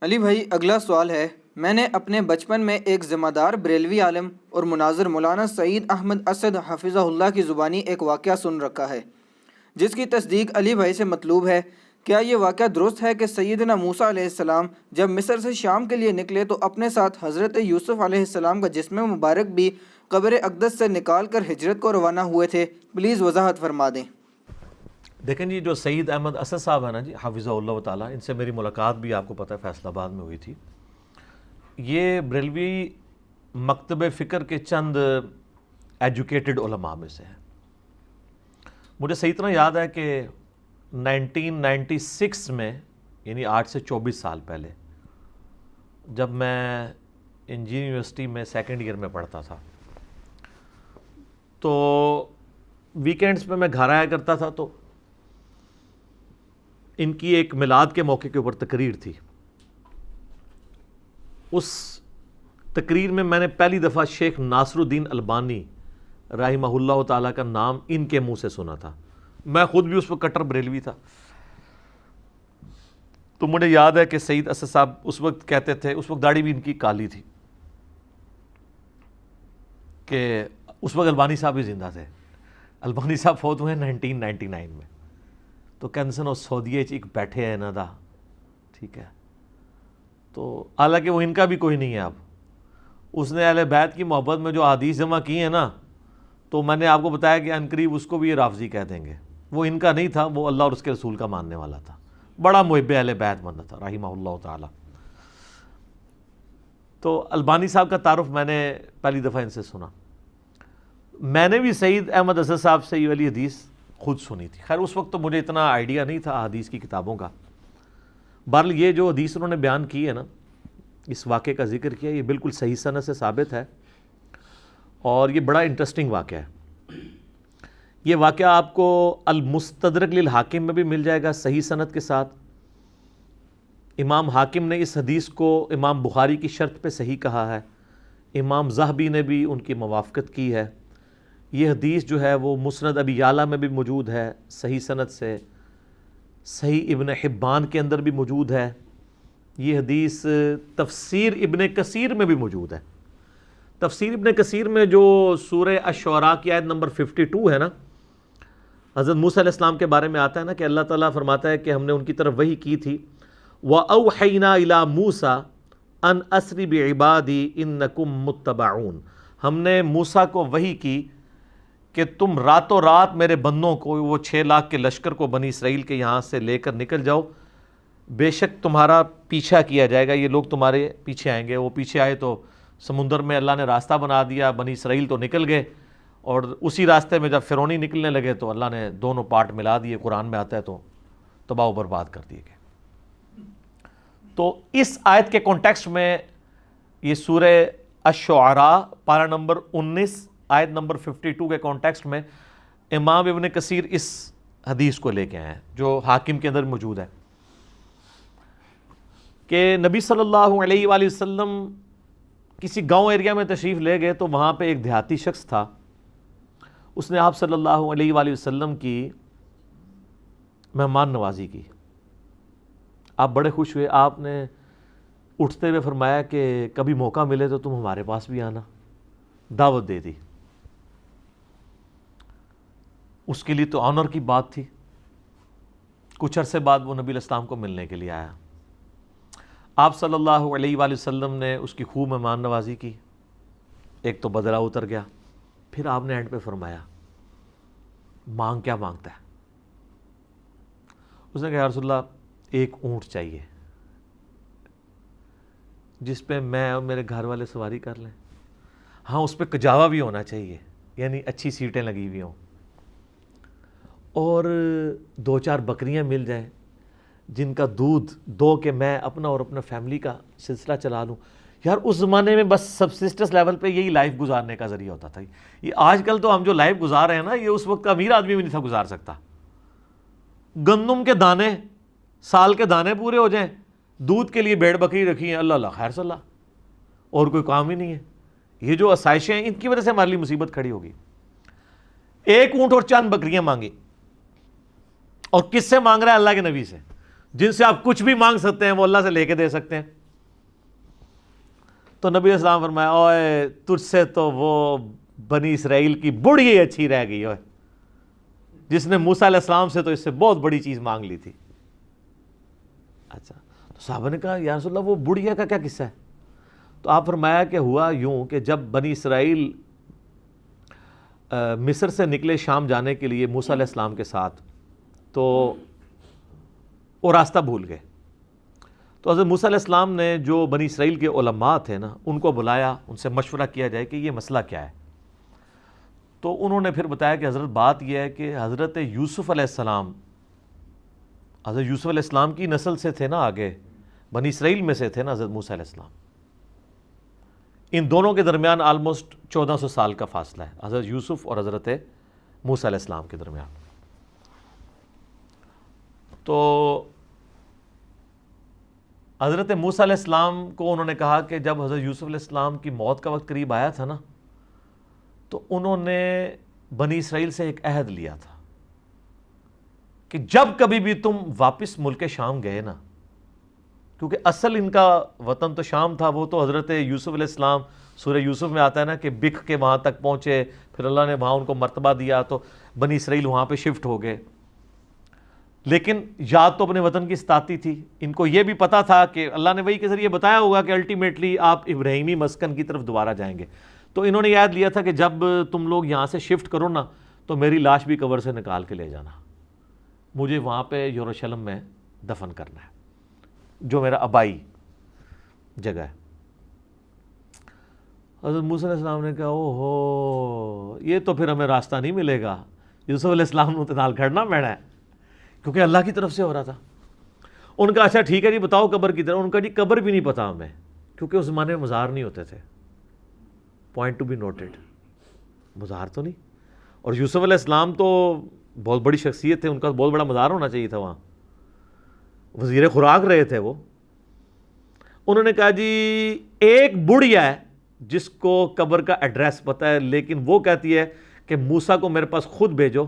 علی بھائی، اگلا سوال ہے۔ میں نے اپنے بچپن میں ایک ذمہ دار بریلوی عالم اور مناظر مولانا سعید احمد اسد حفظہ اللہ کی زبانی ایک واقعہ سن رکھا ہے جس کی تصدیق علی بھائی سے مطلوب ہے۔ کیا یہ واقعہ درست ہے کہ سیدنا موسیٰ علیہ السلام جب مصر سے شام کے لیے نکلے تو اپنے ساتھ حضرت یوسف علیہ السلام کا جسم مبارک بھی قبر اقدس سے نکال کر ہجرت کو روانہ ہوئے تھے؟ پلیز وضاحت فرما دیں۔ دیکھیں جی، جو سعید احمد اسد صاحب ہیں نا جی، حافظہ اللہ تعالیٰ، ان سے میری ملاقات بھی آپ کو پتہ ہے فیصل آباد میں ہوئی تھی۔ یہ بریلوی مکتب فکر کے چند ایجوکیٹڈ علماء میں سے ہیں۔ مجھے صحیح طرح یاد ہے کہ 1996 میں، یعنی آج سے 24 سال پہلے، جب میں انجینئرنگ یونیورسٹی میں سیکنڈ ایئر میں پڑھتا تھا تو ویکینڈز پہ میں گھر آیا کرتا تھا، تو ان کی ایک میلاد کے موقع کے اوپر تقریر تھی۔ اس تقریر میں میں نے پہلی دفعہ شیخ ناصر الدین البانی رحمہ اللہ تعالیٰ کا نام ان کے منہ سے سنا تھا۔ میں خود بھی اس وقت کٹر بریلوی تھا، تو مجھے یاد ہے کہ سعید اسد صاحب اس وقت کہتے تھے، اس وقت داڑھی بھی ان کی کالی تھی، کہ اس وقت البانی صاحب بھی زندہ تھے۔ البانی صاحب فوت ہوئے 1999 میں، تو کینسن اور سعودیہ ایک بیٹھے ہیں نا دا، ٹھیک ہے، تو حالانکہ وہ ان کا بھی کوئی نہیں ہے اب۔ اس نے اہل بیت کی محبت میں جو احادیث جمع کی ہیں نا، تو میں نے آپ کو بتایا کہ عنقریب اس کو بھی یہ رافضی کہہ دیں گے۔ وہ ان کا نہیں تھا، وہ اللہ اور اس کے رسول کا ماننے والا تھا، بڑا محب اہل بیت بندہ تھا رحمہ اللہ تعالی۔ تو البانی صاحب کا تعارف میں نے پہلی دفعہ ان سے سنا۔ میں نے بھی سعید احمد اسد صاحب سے یہ والی حدیث خود سنی تھی۔ خیر اس وقت تو مجھے اتنا آئیڈیا نہیں تھا حدیث کی کتابوں کا۔ بہرحال یہ جو حدیث انہوں نے بیان کی ہے نا، اس واقعے کا ذکر کیا، یہ بالکل صحیح سند سے ثابت ہے، اور یہ بڑا انٹرسٹنگ واقعہ ہے۔ یہ واقعہ آپ کو المستدرک للحاکم میں بھی مل جائے گا صحیح سند کے ساتھ۔ امام حاکم نے اس حدیث کو امام بخاری کی شرط پہ صحیح کہا ہے، امام ذہبی نے بھی ان کی موافقت کی ہے۔ یہ حدیث جو ہے وہ مسند ابی یعلا میں بھی موجود ہے صحیح سند سے، صحیح ابن حبان کے اندر بھی موجود ہے۔ یہ حدیث تفسیر ابن کثیر میں بھی موجود ہے۔ تفسیر ابن کثیر میں جو سورہ الشعراء کی آیت نمبر 52 ہے نا، حضرت موسیٰ علیہ السلام کے بارے میں آتا ہے نا کہ اللہ تعالیٰ فرماتا ہے کہ ہم نے ان کی طرف وحی کی تھی، وَأَوْحَيْنَا إِلَىٰ مُوسَىٰ أَنْ أَسْرِ بِعِبَادِي إِنَّكُمْ مُتَّبَعُونَ۔ ہم نے موسیٰ کو وحی کی کہ تم راتوں رات میرے بندوں کو، وہ 6 لاکھ کے لشکر کو بنی اسرائیل کے یہاں سے لے کر نکل جاؤ، بے شک تمہارا پیچھا کیا جائے گا، یہ لوگ تمہارے پیچھے آئیں گے۔ وہ پیچھے آئے تو سمندر میں اللہ نے راستہ بنا دیا، بنی اسرائیل تو نکل گئے، اور اسی راستے میں جب فرعونی نکلنے لگے تو اللہ نے دونوں پارٹ ملا دیے، قرآن میں آتا ہے، تو تباہ و برباد کر دیے گئے۔ تو اس آیت کے کانٹیکسٹ میں یہ سورہ الشعراء پارہ نمبر 19 آیت نمبر 52 کے کانٹیکسٹ میں امام ابن کثیر اس حدیث کو لے کے آئے ہیں جو حاکم کے اندر موجود ہے، کہ نبی صلی اللہ علیہ وآلہ وسلم کسی گاؤں ایریا میں تشریف لے گئے، تو وہاں پہ ایک دیہاتی شخص تھا، اس نے آپ صلی اللہ علیہ وآلہ وسلم کی مہمان نوازی کی۔ آپ بڑے خوش ہوئے، آپ نے اٹھتے ہوئے فرمایا کہ کبھی موقع ملے تو تم ہمارے پاس بھی آنا، دعوت دے دی۔ اس کے لیے تو آنر کی بات تھی۔ کچھ عرصے بعد وہ نبی علیہ السلام کو ملنے کے لیے آیا، آپ صلی اللہ علیہ وآلہ وسلم نے اس کی خوب مہمان نوازی کی، ایک تو بدلہ اتر گیا۔ پھر آپ نے اینڈ پہ فرمایا مانگ کیا مانگتا ہے؟ اس نے کہا یا رسول اللہ ایک اونٹ چاہیے جس پہ میں اور میرے گھر والے سواری کر لیں، ہاں اس پہ کجاوا بھی ہونا چاہیے، یعنی اچھی سیٹیں لگی ہوئی ہوں، اور 2-4 بکریاں مل جائیں جن کا دودھ دو کہ میں اپنا اور اپنا فیملی کا سلسلہ چلا لوں۔ یار اس زمانے میں بس سبسسٹنس لیول پہ یہی لائف گزارنے کا ذریعہ ہوتا تھا۔ یہ آج کل تو ہم جو لائف گزار رہے ہیں نا، یہ اس وقت کا امیر آدمی بھی نہیں تھا گزار سکتا۔ گندم کے دانے، سال کے دانے پورے ہو جائیں، دودھ کے لیے بھیڑ بکری رکھی ہیں، اللہ اللہ خیر صلی اللہ، اور کوئی کام ہی نہیں ہے۔ یہ جو آسائشیں ہیں ان کی وجہ سے ہمارے لیے مصیبت کھڑی ہوگی۔ ایک اونٹ اور چند بکریاں مانگی، اور کس سے مانگ رہا ہے؟ اللہ کے نبی سے۔ جن سے آپ کچھ بھی مانگ سکتے ہیں وہ اللہ سے لے کے دے سکتے ہیں. تو نبی اسلام فرمایا اوے تجھ سے تو وہ بنی اسرائیل کی بڑھی اچھی رہ گئی، اوے جس نے موسیٰ علیہ السلام سے تو اس سے بہت بڑی چیز مانگ لی تھی. اچھا، تو صحابہ نے کہا یا رسول اللہ وہ بڑھیا کا کیا قصہ ہے؟ تو آپ فرمایا کہ ہوا یوں کہ جب بنی اسرائیل مصر سے نکلے شام جانے کے لیے موسیٰ علیہ السلام کے ساتھ، تو وہ راستہ بھول گئے. تو حضرت موسیٰ علیہ السلام نے جو بنی اسرائیل کے علماء تھے نا ان کو بلایا، ان سے مشورہ کیا جائے کہ یہ مسئلہ کیا ہے. تو انہوں نے پھر بتایا کہ حضرت بات یہ ہے کہ حضرت یوسف علیہ السلام کی نسل سے تھے نا، آگے بنی اسرائیل میں سے تھے نا حضرت موسیٰ علیہ السلام. ان دونوں کے درمیان آلموسٹ 1400 سال کا فاصلہ ہے، حضرت یوسف اور حضرت موسیٰ علیہ السلام کے درمیان. تو حضرت موسیٰ علیہ السلام کو انہوں نے کہا کہ جب حضرت یوسف علیہ السلام کی موت کا وقت قریب آیا تھا نا، تو انہوں نے بنی اسرائیل سے ایک عہد لیا تھا کہ جب کبھی بھی تم واپس ملک شام گئے نا، کیونکہ اصل ان کا وطن تو شام تھا، وہ تو حضرت یوسف علیہ السلام سورہ یوسف میں آتا ہے نا کہ بکھ کے وہاں تک پہنچے، پھر اللہ نے وہاں ان کو مرتبہ دیا تو بنی اسرائیل وہاں پہ شفٹ ہو گئے. لیکن یاد تو اپنے وطن کی ستاتی تھی. ان کو یہ بھی پتا تھا کہ اللہ نے وحی کے ذریعے بتایا ہوگا کہ الٹیمیٹلی آپ ابراہیمی مسکن کی طرف دوبارہ جائیں گے. تو انہوں نے یاد لیا تھا کہ جب تم لوگ یہاں سے شفٹ کرو نا تو میری لاش بھی قبر سے نکال کے لے جانا، مجھے وہاں پہ یروشلم میں دفن کرنا ہے جو میرا آبائی جگہ ہے. حضرت موسیٰ علیہ السلام نے کہا او ہو یہ تو پھر ہمیں راستہ نہیں ملے گا، یوسف علیہ السلام نے نال کھڑنا پینا ہے، کیونکہ اللہ کی طرف سے ہو رہا تھا. ان کا اچھا ٹھیک ہے جی بتاؤ قبر کی طرف. ان کا جی قبر بھی نہیں پتا ہمیں، کیونکہ اس زمانے میں مزار نہیں ہوتے تھے. پوائنٹ ٹو بی نوٹڈ، مزار تو نہیں. اور یوسف علیہ السلام تو بہت بڑی شخصیت تھے، ان کا بہت بڑا مزار ہونا چاہیے تھا، وہاں وزیر خوراک رہے تھے وہ. انہوں نے کہا جی ایک بڑھیا ہے جس کو قبر کا ایڈریس پتہ ہے، لیکن وہ کہتی ہے کہ موسیٰ کو میرے پاس خود بھیجو،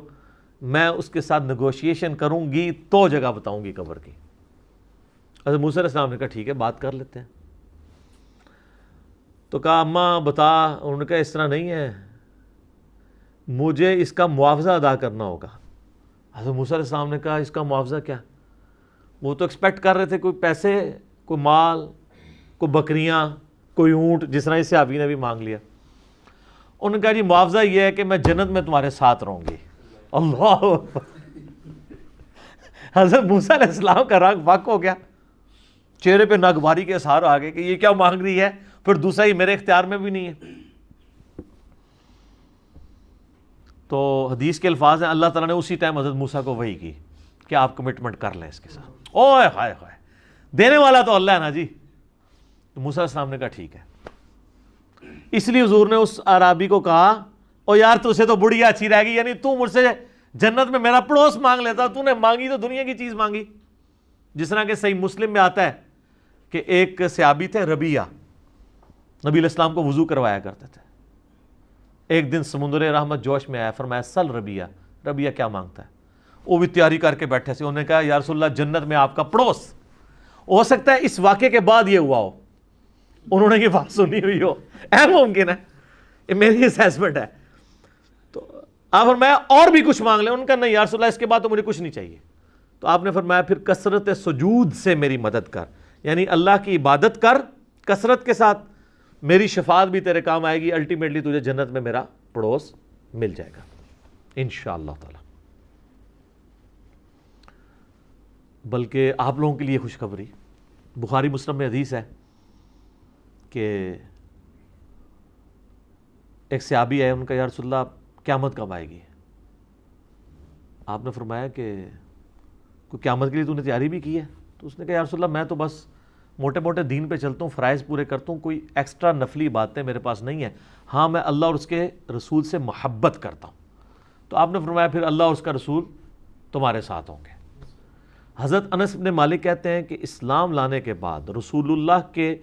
میں اس کے ساتھ نیگوشیشن کروں گی تو جگہ بتاؤں گی قبر کی. حضرت موسیٰ علیہ السلام نے کہا ٹھیک ہے بات کر لیتے ہیں. تو کہا اماں بتا. انہوں نے کہا اس طرح نہیں ہے، مجھے اس کا معاوضہ ادا کرنا ہوگا. حضرت موسیٰ علیہ السلام نے کہا اس کا معاوضہ کیا؟ وہ تو ایکسپیکٹ کر رہے تھے کوئی پیسے، کوئی مال، کوئی بکریاں، کوئی اونٹ، جس طرح اس صحابی نے بھی مانگ لیا. انہوں نے کہا جی معاوضہ یہ ہے کہ میں جنت میں تمہارے ساتھ رہوں گی. اللہ اکبر. حضرت موسیٰ علیہ السلام کا رنگ فاق ہو گیا، چہرے پہ ناگواری کے اثار آ گئے کہ یہ کیا مانگ رہی ہے، پھر دوسرا ہی میرے اختیار میں بھی نہیں ہے. تو حدیث کے الفاظ ہیں اللہ تعالیٰ نے اسی ٹائم حضرت موسیٰ کو وحی کی کہ آپ کمٹمنٹ کر لیں اس کے ساتھ. اوہ ہائے ہائے، دینے والا تو اللہ ہے نا جی. تو موسیٰ علیہ السلام نے کہا ٹھیک ہے. اس لیے حضور نے اس اعرابی کو کہا او یار تجھے تو بڑھیا اچھی رہ گئی، یعنی تو مجھ سے جنت میں میرا پڑوس مانگ لیتا، تو نے مانگی تو دنیا کی چیز مانگی. جس طرح کہ صحیح مسلم میں آتا ہے کہ ایک صحابی تھے ربیہ، نبی علیہ السلام کو وضو کروایا کرتے تھے. ایک دن سمندر رحمت جوش میں آیا، فرمایا سل ربیہ، ربیہ کیا مانگتا ہے؟ وہ بھی تیاری کر کے بیٹھے سے. انہوں نے کہا یا رسول اللہ جنت میں آپ کا پڑوس. ہو سکتا ہے اس واقعے کے بعد یہ ہوا ہو، انہوں نے یہ بات سنی ہوئی ہو، اہم ممکن ہے، یہ میری اسیسمنٹ ہے. تو آپ فرمایا اور بھی کچھ مانگ لیں. ان کا نہیں یا رسول اللہ اس کے بعد تو مجھے کچھ نہیں چاہیے. تو آپ نے فرمایا پھر کثرت سجود سے میری مدد کر، یعنی اللہ کی عبادت کر کثرت کے ساتھ، میری شفاعت بھی تیرے کام آئے گی، الٹیمیٹلی تجھے جنت میں میرا پڑوس مل جائے گا انشاءاللہ تعالی. بلکہ آپ لوگوں کے لیے خوشخبری، بخاری مسلم میں حدیث ہے کہ ایک صحابی ہے، ان کا یا رسول اللہ قیامت کب آئے گی؟ آپ نے فرمایا کہ کوئی قیامت کے لیے تو نے تیاری بھی کی ہے؟ تو اس نے کہا یا رسول اللہ میں تو بس موٹے موٹے دین پہ چلتا ہوں، فرائض پورے کرتا ہوں، کوئی ایکسٹرا نفلی باتیں میرے پاس نہیں ہیں. ہاں میں اللہ اور اس کے رسول سے محبت کرتا ہوں. تو آپ نے فرمایا پھر اللہ اور اس کا رسول تمہارے ساتھ ہوں گے. حضرت انس بن مالک کہتے ہیں کہ اسلام لانے کے بعد رسول اللہ کے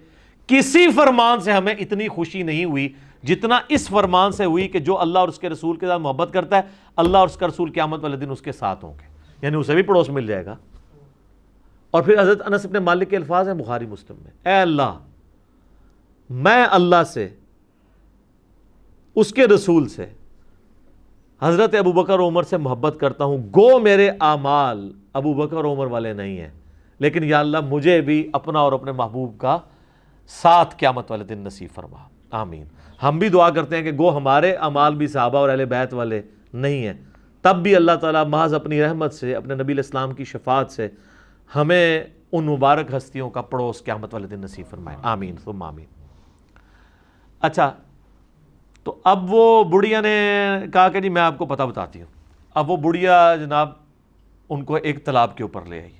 کسی فرمان سے ہمیں اتنی خوشی نہیں ہوئی جتنا اس فرمان سے ہوئی کہ جو اللہ اور اس کے رسول کے ساتھ محبت کرتا ہے اللہ اور اس کا رسول قیامت والے دن اس کے ساتھ ہوں گے، یعنی اسے بھی پڑوس مل جائے گا اور پھر حضرت انس بن مالک کے الفاظ ہیں بخاری مسلم میں، اے اللہ میں اللہ سے، اس کے رسول سے، حضرت ابو بکر عمر سے محبت کرتا ہوں، گو میرے اعمال ابو بکر عمر والے نہیں ہیں، لیکن یا اللہ مجھے بھی اپنا اور اپنے محبوب کا ساتھ قیامت والے دن نصیب فرما، آمین۔ ہم بھی دعا کرتے ہیں کہ گو ہمارے اعمال بھی صحابہ اور اہل بیت والے نہیں ہیں، تب بھی اللہ تعالیٰ محض اپنی رحمت سے، اپنے نبی علیہ السلام کی شفاعت سے ہمیں ان مبارک ہستیوں کا پڑوس قیامت والے دن نصیب فرمائے، آمین ثم آمین۔ اچھا، تو اب وہ بڑھیا نے کہا کہ جی میں آپ کو پتہ بتاتی ہوں۔ اب وہ بڑھیا جناب ان کو ایک تالاب کے اوپر لے آئی،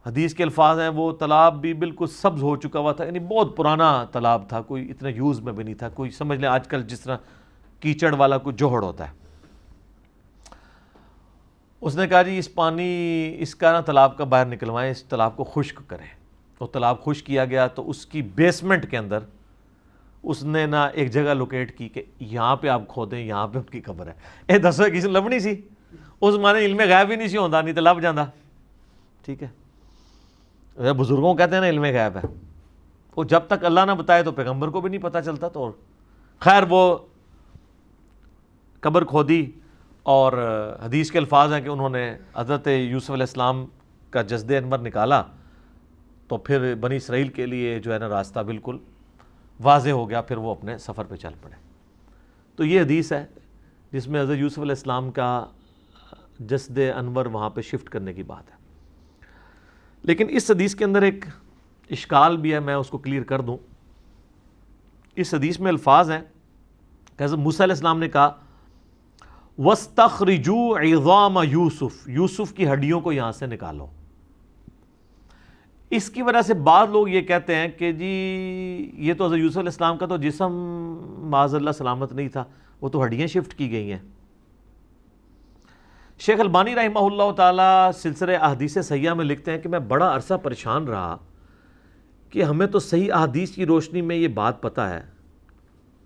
حدیث کے الفاظ ہیں وہ تالاب بھی بالکل سبز ہو چکا ہوا تھا، یعنی بہت پرانا تالاب تھا، کوئی اتنا یوز میں بھی نہیں تھا، کوئی سمجھ لیں آج کل جس طرح کیچڑ والا کوئی جوہڑ ہوتا ہے۔ اس نے کہا جی اس پانی اس کا نا تالاب کا باہر نکلوائیں، اس تالاب کو خشک کریں۔ تو تالاب خشک کیا گیا، تو اس کی بیسمنٹ کے اندر اس نے نا ایک جگہ لوکیٹ کی کہ یہاں پہ آپ کھودیں، یہاں پہ ان کی قبر ہے۔ اے دسو کسی لبنی سی اس مانے علم غیب ہی نہیں سی ہوندا، نہیں تو لب جاندہ، ٹھیک ہے۔ بزرگوں کہتے ہیں نا علم غیب ہے، وہ جب تک اللہ نہ بتائے تو پیغمبر کو بھی نہیں پتہ چلتا۔ تو خیر وہ قبر کھودی، اور حدیث کے الفاظ ہیں کہ انہوں نے حضرت یوسف علیہ السلام کا جسد انور نکالا، تو پھر بنی اسرائیل کے لیے جو ہے نا راستہ بالکل واضح ہو گیا، پھر وہ اپنے سفر پہ چل پڑے۔ تو یہ حدیث ہے جس میں حضرت یوسف علیہ السلام کا جسد انور وہاں پہ شفٹ کرنے کی بات ہے۔ لیکن اس حدیث کے اندر ایک اشکال بھی ہے، میں اس کو کلیئر کر دوں۔ اس حدیث میں الفاظ ہیں کہ حضرت موسیٰ علیہ السلام نے کہا وَاسْتَخْرِجُوا عِظَامَ یوسف، یوسف کی ہڈیوں کو یہاں سے نکالو۔ اس کی وجہ سے بعض لوگ یہ کہتے ہیں کہ جی یہ تو حضرت یوسف علیہ السلام کا تو جسم معاذ اللہ سلامت نہیں تھا، وہ تو ہڈیاں شفٹ کی گئی ہیں۔ شیخ البانی رحمہ اللہ تعالیٰ سلسلہ احادیث صحیحہ میں لکھتے ہیں کہ میں بڑا عرصہ پریشان رہا کہ ہمیں تو صحیح احادیث کی روشنی میں یہ بات پتہ ہے،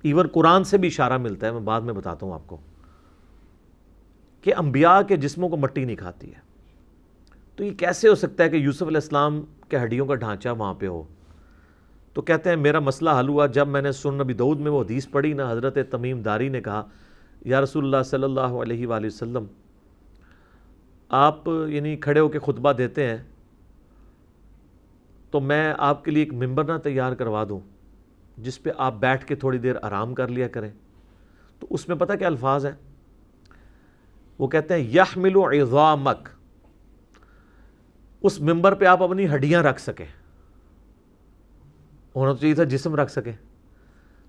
ایون قرآن سے بھی اشارہ ملتا ہے، میں بعد میں بتاتا ہوں آپ کو، کہ انبیاء کے جسموں کو مٹی نہیں کھاتی ہے، تو یہ کیسے ہو سکتا ہے کہ یوسف علیہ السلام کے ہڈیوں کا ڈھانچہ وہاں پہ ہو؟ تو کہتے ہیں میرا مسئلہ حل ہوا جب میں نے سنن نبی داؤد میں وہ حدیث پڑھی نا، حضرت تمیم داری نے کہا یا رسول اللہ صلی اللہ علیہ وآلہ وسلم آپ یعنی کھڑے ہو کے خطبہ دیتے ہیں، تو میں آپ کے لیے ایک ممبر نہ تیار کروا دوں جس پہ آپ بیٹھ کے تھوڑی دیر آرام کر لیا کریں۔ تو اس میں پتہ کیا الفاظ ہیں؟ وہ کہتے ہیں یحمل عظامک، اس ممبر پہ آپ اپنی ہڈیاں رکھ سکیں، ہونا تو چاہیے تھا جسم رکھ سکیں۔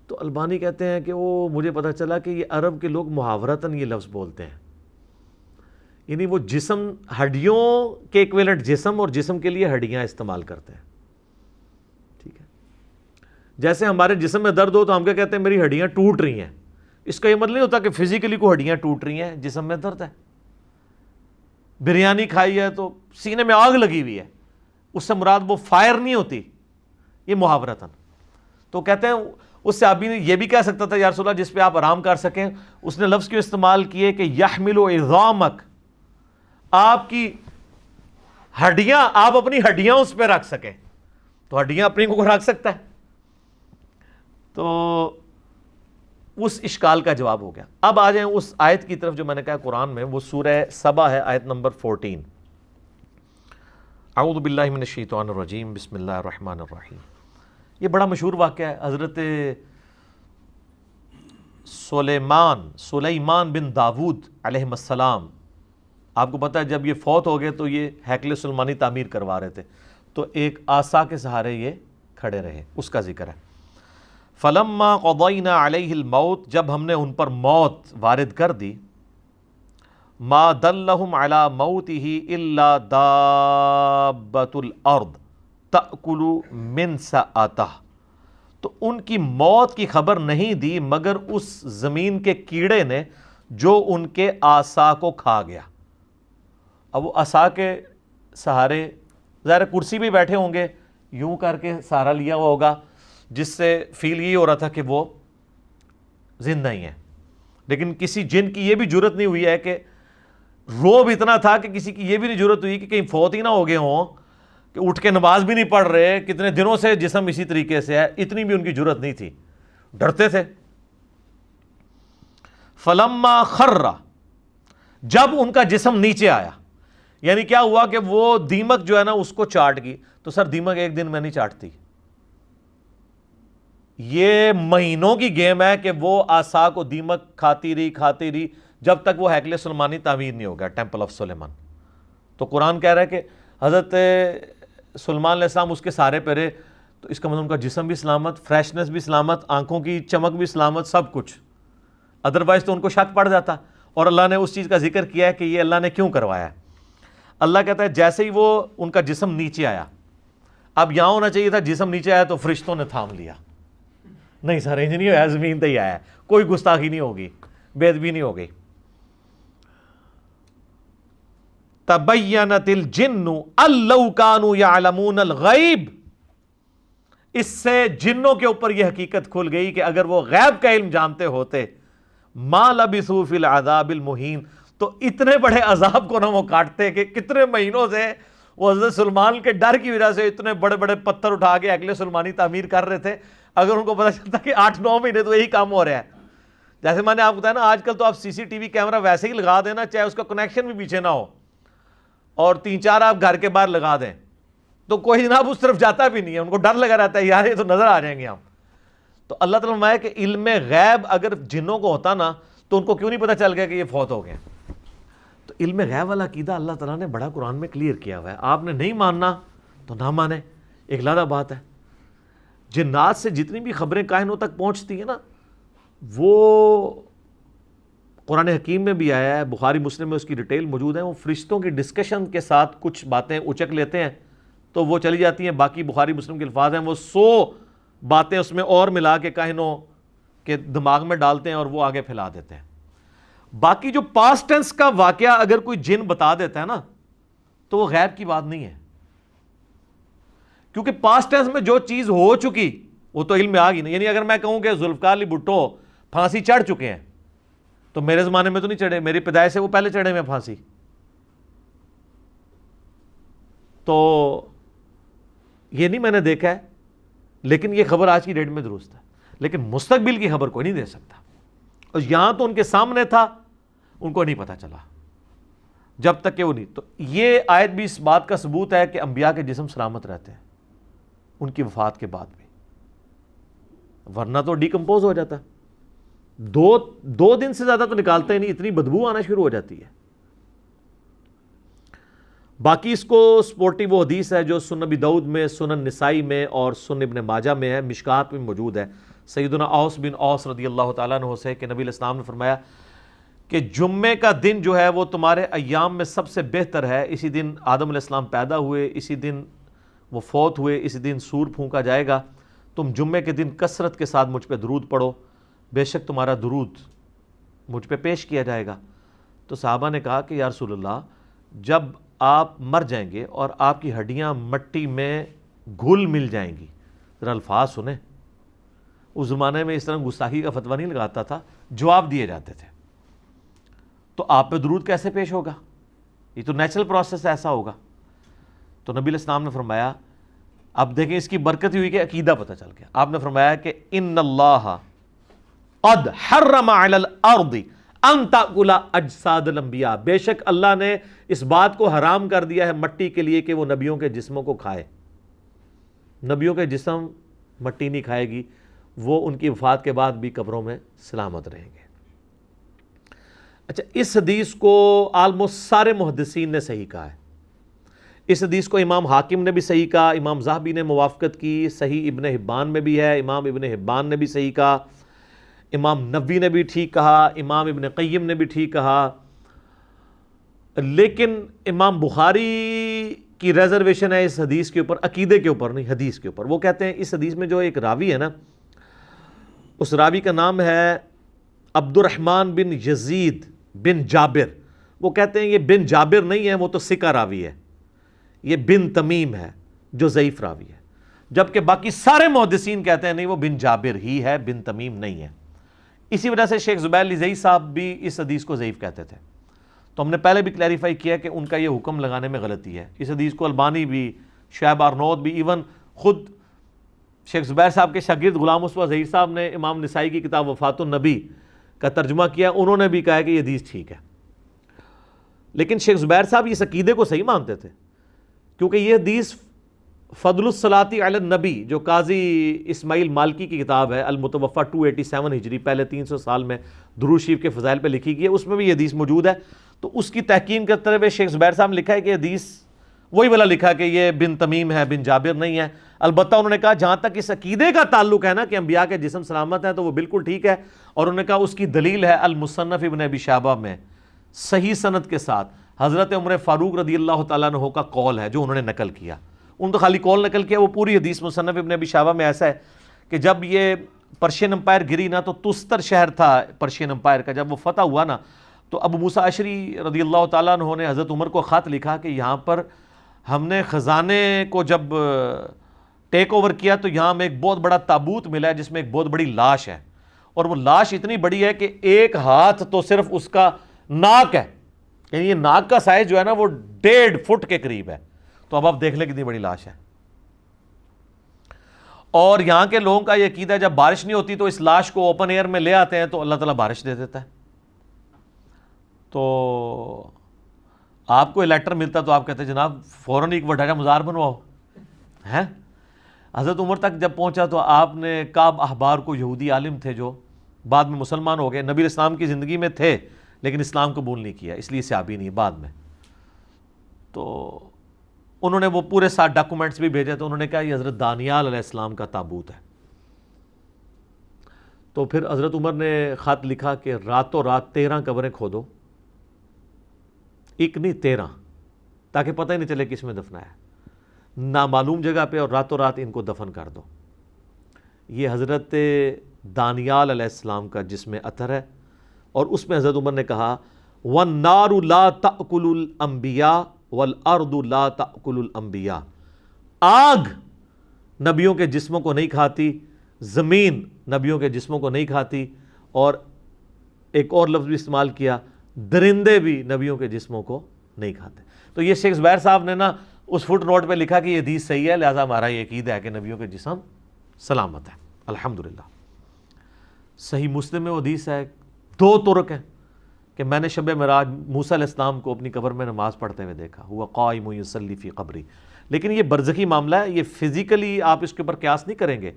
تو البانی کہتے ہیں کہ وہ مجھے پتہ چلا کہ یہ عرب کے لوگ محاورتاً یہ لفظ بولتے ہیں، یعنی وہ جسم ہڈیوں کے ایکویلنٹ جسم اور جسم کے لیے ہڈیاں استعمال کرتے ہیں، ٹھیک ہے۔ جیسے ہمارے جسم میں درد ہو تو ہم کیا کہتے ہیں میری ہڈیاں ٹوٹ رہی ہیں، اس کا یہ مطلب نہیں ہوتا کہ فزیکلی کوئی ہڈیاں ٹوٹ رہی ہیں، جسم میں درد ہے۔ بریانی کھائی ہے تو سینے میں آگ لگی ہوئی ہے، اس سے مراد وہ فائر نہیں ہوتی، یہ محاورتاً۔ تو کہتے ہیں اس صحابی نے یہ بھی کہہ سکتا تھا یا رسول اللہ جس پہ آپ آرام کر سکیں، اس نے لفظ کیوں استعمال کیے کہ یحمل عظامک، آپ کی ہڈیاں، آپ اپنی ہڈیاں اس پہ رکھ سکیں، تو ہڈیاں اپنی کو رکھ سکتا ہے۔ تو اس اشکال کا جواب ہو گیا۔ اب آ جائیں اس آیت کی طرف جو میں نے کہا قرآن میں، وہ سورہ سبا ہے، آیت نمبر 14۔ اعوذ باللہ من الشیطان الرجیم، بسم اللہ الرحمن الرحیم۔ یہ بڑا مشہور واقعہ ہے، حضرت سلیمان بن داود علیہ السلام، آپ کو پتہ ہے جب یہ فوت ہو گئے تو یہ ہیکل سلیمانی تعمیر کروا رہے تھے، تو ایک عصا کے سہارے یہ کھڑے رہے، اس کا ذکر ہے۔ فلما قضینا علیہ الموت، جب ہم نے ان پر موت وارد کر دی، ما دلہم علی موتہ الا دابۃ الارض تأکل من سأتہ، تو ان کی موت کی خبر نہیں دی مگر اس زمین کے کیڑے نے جو ان کے عصا کو کھا گیا۔ اب وہ عصا کے سہارے ظاہر کرسی بھی بیٹھے ہوں گے، یوں کر کے سہارا لیا ہوا ہوگا، جس سے فیل یہ ہو رہا تھا کہ وہ زندہ ہی ہیں، لیکن کسی جن کی یہ بھی جرت نہیں ہوئی ہے کہ روب اتنا تھا کہ کسی کی یہ بھی نہیں ضرورت ہوئی کہ کہیں فوت ہی نہ ہو گئے ہوں کہ اٹھ کے نماز بھی نہیں پڑھ رہے، کتنے دنوں سے جسم اسی طریقے سے ہے، اتنی بھی ان کی ضرورت نہیں تھی، ڈرتے تھے۔ فلما خر، جب ان کا جسم نیچے آیا، یعنی کیا ہوا کہ وہ دیمک جو ہے نا اس کو چاٹ گئی۔ تو سر دیمک ایک دن میں نہیں چاٹتی، یہ مہینوں کی گیم ہے کہ وہ عصا کو دیمک کھاتی رہی جب تک وہ ہیکل سلیمانی تعمیر نہیں ہو گیا، ٹیمپل آف سلیمان۔ تو قرآن کہہ رہا ہے کہ حضرت سلیمان علیہ السلام اس کے سارے پہ رہے، تو اس کا مطلب ان کا جسم بھی سلامت، فریشنس بھی سلامت، آنکھوں کی چمک بھی سلامت، سب کچھ۔ ادروائز تو ان کو شک پڑ جاتا، اور اللہ نے اس چیز کا ذکر کیا ہے کہ یہ اللہ نے کیوں کروایا ہے۔ اللہ کہتا ہے جیسے ہی وہ ان کا جسم نیچے آیا، اب یہاں ہونا چاہیے تھا جسم نیچے آیا تو فرشتوں نے تھام لیا، نہیں سر انج نہیں ہوا، زمین تے ہی آیا، کوئی گستاخی نہیں ہوگی، بے ادبی نہیں ہوگی۔ تبینت الجن ان لو کانوا یعلمون الغیب، اس سے جنوں کے اوپر یہ حقیقت کھل گئی کہ اگر وہ غیب کا علم جانتے ہوتے، ما لبثوا فی العذاب المہین، تو اتنے بڑے عذاب کو نہ وہ کاٹتے کہ کتنے مہینوں سے وہ حضرت سلیمان کے ڈر کی وجہ سے اتنے بڑے بڑے پتھر اٹھا کے ہیکل سلیمانی تعمیر کر رہے تھے، اگر ان کو پتہ چلتا کہ 8-9 مہینے تو یہی کام ہو رہا ہے۔ جیسے میں نے آپ کو بتایا نا، آج کل تو آپ سی سی ٹی وی کیمرہ ویسے ہی لگا دینا، چاہے اس کا کنیکشن بھی پیچھے نہ ہو، اور 3-4 آپ گھر کے باہر لگا دیں تو کوئی جناب اس طرف جاتا بھی نہیں ہے، ان کو ڈر لگا رہتا ہے یار یہ تو نظر آ جائیں گے ہم۔ تو اللہ تعالیٰ فرمایا کہ علم غیب اگر جنوں کو ہوتا نا تو ان کو کیوں نہیں پتہ چل گیا کہ یہ فوت ہو گئے۔ تو علم غیب والا عقیدہ اللہ تعالیٰ نے بڑا قرآن میں کلیئر کیا ہوا ہے، آپ نے نہیں ماننا تو نہ مانے، ایک علیحدہ بات ہے۔ جنات سے جتنی بھی خبریں کائنوں تک پہنچتی ہیں نا، وہ قرآن حکیم میں بھی آیا ہے، بخاری مسلم میں اس کی ڈیٹیل موجود ہے، وہ فرشتوں کی ڈسکشن کے ساتھ کچھ باتیں اچک لیتے ہیں تو وہ چلی جاتی ہیں، باقی بخاری مسلم کے الفاظ ہیں، وہ 100 باتیں اس میں اور ملا کے کائنوں کے دماغ میں ڈالتے ہیں اور وہ آگے پھیلا دیتے ہیں۔ باقی جو پاسٹ ٹینس کا واقعہ اگر کوئی جن بتا دیتا ہے نا تو وہ غیب کی بات نہیں ہے، کیونکہ پاسٹ ٹینس میں جو چیز ہو چکی وہ تو علم میں آ گئی نا۔ یعنی اگر میں کہوں کہ ذوالفقار علی بھٹو پھانسی چڑھ چکے ہیں تو میرے زمانے میں تو نہیں چڑھے، میری پیدائش سے وہ پہلے چڑھے میں پھانسی، تو یہ نہیں میں نے دیکھا ہے، لیکن یہ خبر آج کی ڈیٹ میں درست ہے، لیکن مستقبل کی خبر کوئی نہیں دے سکتا، اور یہاں تو ان کے سامنے تھا، ان کو نہیں پتہ چلا جب تک کہ وہ نہیں۔ تو یہ آیت بھی اس بات کا ثبوت ہے کہ انبیاء کے جسم سلامت رہتے ہیں ان کی وفات کے بعد بھی، ورنہ تو ڈیکمپوز ہو جاتا، دو دن سے زیادہ تو نکالتے ہی نہیں، اتنی بدبو آنا شروع ہو جاتی ہے۔ باقی اس کو سپورٹی وہ حدیث ہے جو سنن ابی داؤد میں، سنن نسائی میں اور سنن ابن ماجہ میں ہے، مشکات میں موجود ہے، سیدنا اوس بن اوس رضی اللہ تعالیٰ عنہ سے کہ نبی علیہ السلام نے فرمایا کہ جمعے کا دن جو ہے وہ تمہارے ایام میں سب سے بہتر ہے، اسی دن آدم علیہ السلام پیدا ہوئے، اسی دن وہ فوت ہوئے، اسی دن سور پھونکا جائے گا، تم جمعے کے دن کثرت کے ساتھ مجھ پہ درود پڑھو، بے شک تمہارا درود مجھ پہ پیش کیا جائے گا۔ تو صحابہ نے کہا کہ یا رسول اللہ، جب آپ مر جائیں گے اور آپ کی ہڈیاں مٹی میں گھل مل جائیں گی، ذرا الفاظ سنیں، اس زمانے میں اس طرح گستاخی کا فتویٰ نہیں لگاتا تھا، جواب دیے جاتے تھے، تو آپ پہ درود کیسے پیش ہوگا؟ یہ تو نیچرل پروسیس ایسا ہوگا۔ تو نبی علیہ السلام نے فرمایا، اب دیکھیں اس کی برکت ہوئی کہ عقیدہ پتہ چل گیا، آپ نے فرمایا کہ ان اللہ قد حرم علی الارض ان تاکل اجساد الانبیاء، بے شک اللہ نے اس بات کو حرام کر دیا ہے مٹی کے لیے کہ وہ نبیوں کے جسموں کو کھائے، نبیوں کے جسم مٹی نہیں کھائے گی، وہ ان کی وفات کے بعد بھی قبروں میں سلامت رہیں گے۔ اچھا، اس حدیث کو آلموسٹ سارے محدثین نے صحیح کہا ہے، اس حدیث کو امام حاکم نے بھی صحیح کہا، امام ذہبی نے موافقت کی، صحیح ابن حبان میں بھی ہے، امام ابن حبان نے بھی صحیح کہا، امام نووی نے بھی ٹھیک کہا، امام ابن قیم نے بھی ٹھیک کہا، لیکن امام بخاری کی ریزرویشن ہے اس حدیث کے اوپر، عقیدے کے اوپر نہیں، حدیث کے اوپر۔ وہ کہتے ہیں اس حدیث میں جو ایک راوی ہے نا، اس راوی کا نام ہے عبد الرحمن بن یزید بن جابر، وہ کہتے ہیں یہ بن جابر نہیں ہے، وہ تو ثقہ راوی ہے، یہ بن تمیم ہے جو ضعیف راوی ہے، جبکہ باقی سارے محدثین کہتے ہیں نہیں وہ بن جابر ہی ہے، بن تمیم نہیں ہے۔ اسی وجہ سے شیخ زبیر علی زئی صاحب بھی اس حدیث کو ضعیف کہتے تھے۔ تو ہم نے پہلے بھی کلیریفائی کیا کہ ان کا یہ حکم لگانے میں غلطی ہے. اس حدیث کو البانی بھی، شعیب آرنود بھی، ایون خود شیخ زبیر صاحب کے شاگرد غلام مصطفیٰ ظہیر صاحب نے امام نسائی کی کتاب وفات النبی کا ترجمہ کیا، انہوں نے بھی کہا کہ یہ حدیث ٹھیک ہے. لیکن شیخ زبیر صاحب اس عقیدے کو صحیح مانتے تھے، کیونکہ یہ حدیث فضل الصلاۃ علی النبی جو قاضی اسماعیل مالکی کی کتاب ہے المتوفہ 287 ہجری، پہلے 300 سال میں درود شریف کے فضائل پہ لکھی گئی ہے، اس میں بھی یہ حدیث موجود ہے. تو اس کی تحقیق کرتے ہوئے شیخ زبیر صاحب نے لکھا ہے کہ حدیث وہی والا لکھا کہ یہ بن تمیم ہے، بن جابر نہیں ہے. البتہ انہوں نے کہا جہاں تک اس عقیدے کا تعلق ہے نا کہ انبیاء کے جسم سلامت ہیں تو وہ بالکل ٹھیک ہے. اور انہوں نے کہا اس کی دلیل ہے المصنف ابن ابی شیبہ میں صحیح سند کے ساتھ حضرت عمر فاروق رضی اللہ تعالیٰ عنہ کا قول ہے جو انہوں نے نقل کیا. انہوں نے تو خالی قول نقل کیا، وہ پوری حدیث مصنف ابن ابی شیبہ میں ایسا ہے کہ جب یہ پرشین امپائر گری نا تو تستر شہر تھا پرشین امپائر کا، جب وہ فتح ہوا نا تو ابو موسیٰ اشعری رضی اللہ تعالیٰ عنہ نے حضرت عمر کو خط لکھا کہ یہاں پر ہم نے خزانے کو جب ٹیک اوور کیا تو یہاں میں ایک بہت بڑا تابوت ملا ہے جس میں ایک بہت بڑی لاش ہے، اور وہ لاش اتنی بڑی ہے کہ ایک ہاتھ تو صرف اس کا ناک ہے، یعنی یہ ناک کا سائز جو ہے نا وہ 1.5 فٹ کے قریب ہے. تو اب آپ دیکھ لیں کتنی بڑی لاش ہے. اور یہاں کے لوگوں کا یہ عقیدہ ہے جب بارش نہیں ہوتی تو اس لاش کو اوپن ایئر میں لے آتے ہیں تو اللہ تعالیٰ بارش دے دیتا ہے. تو آپ کو لیٹر ملتا تو آپ کہتے ہیں جناب فوراً ایک وڈا کا مزار بنواؤ ہیں. حضرت عمر تک جب پہنچا تو آپ نے کعب احبار کو، یہودی عالم تھے جو بعد میں مسلمان ہو گئے، نبی علیہ السلام کی زندگی میں تھے لیکن اسلام قبول نہیں کیا، اس لیے صحابی نہیں بعد میں. تو انہوں نے وہ پورے ساتھ ڈاکومنٹس بھی بھیجے تو انہوں نے کہا یہ حضرت دانیال علیہ السلام کا تابوت ہے. تو پھر حضرت عمر نے خط لکھا کہ راتوں رات 13 قبریں کھودو، ایک نہیں 13، تاکہ پتہ ہی نہیں چلے کس میں دفنا ہے، نامعلوم جگہ پہ، اور راتوں رات ان کو دفن کر دو. یہ حضرت دانیال علیہ السلام کا جس میں اثر ہے. اور اس میں حضرت عمر نے کہا وَالنَّارُ لَا تَأْكُلُ الْأَنْبِيَاءَ وَالْأَرْضُ لَا تَأْكُلُ الْأَنْبِيَاءَ، آگ نبیوں کے جسموں کو نہیں کھاتی، زمین نبیوں کے جسموں کو نہیں کھاتی، اور ایک اور لفظ بھی استعمال کیا درندے بھی نبیوں کے جسموں کو نہیں کھاتے. تو یہ شیخ زبیر صاحب نے نا اس فٹ نوٹ پہ لکھا کہ یہ حدیث صحیح ہے، لہٰذا ہمارا یہ عقیدہ ہے کہ نبیوں کے جسم سلامت ہے. الحمدللہ. صحیح مسلم میں وہ حدیث ہے، 2 طرق ہیں کہ میں نے شب معراج موسیٰ علیہ السلام کو اپنی قبر میں نماز پڑھتے ہوئے دیکھا، ہوا قائم یصلی فی قبری. لیکن یہ برزخی معاملہ ہے، یہ فزیکلی آپ اس کے اوپر قیاس نہیں کریں گے.